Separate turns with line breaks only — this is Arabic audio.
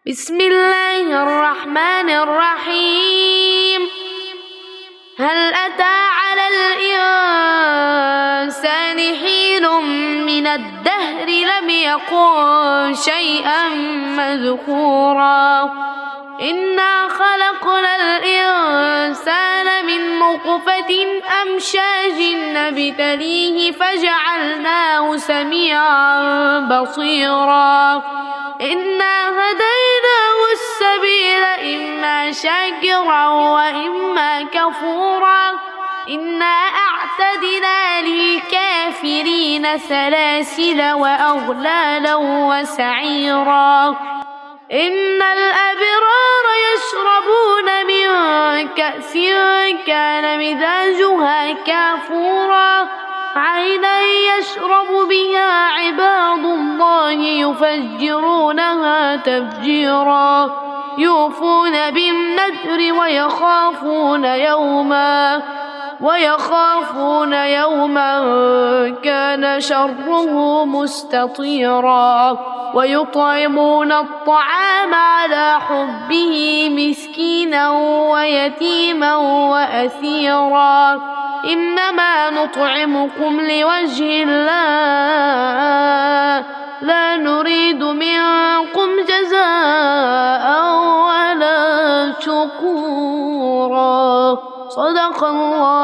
بسم الله الرحمن الرحيم. هل أتى على الإنسان حين من الدهر لم يكن شيئا مذكورا إنا خلقنا الإنسان من نطفة أمشاج نبتليه فجعلناه سميعا بصيرا إنا هديناه السبيل إما شاكرا وإما كفورا إنا أعتدنا للكافرين سلاسل وأغلالا وسعيرا إن الأبرار يشربون من كأس كان مزاجها كافورا عينا يشرب بها عباد الله يفجرونها تفجيرا يوفون بالنذر ويخافون يوما كان شره مستطيرا ويطعمون الطعام على حبه مسكينا ويتيما وأسيرا إنما نطعمكم لوجه الله لا نريد منكم جزاء ولا شكورا. صدق الله.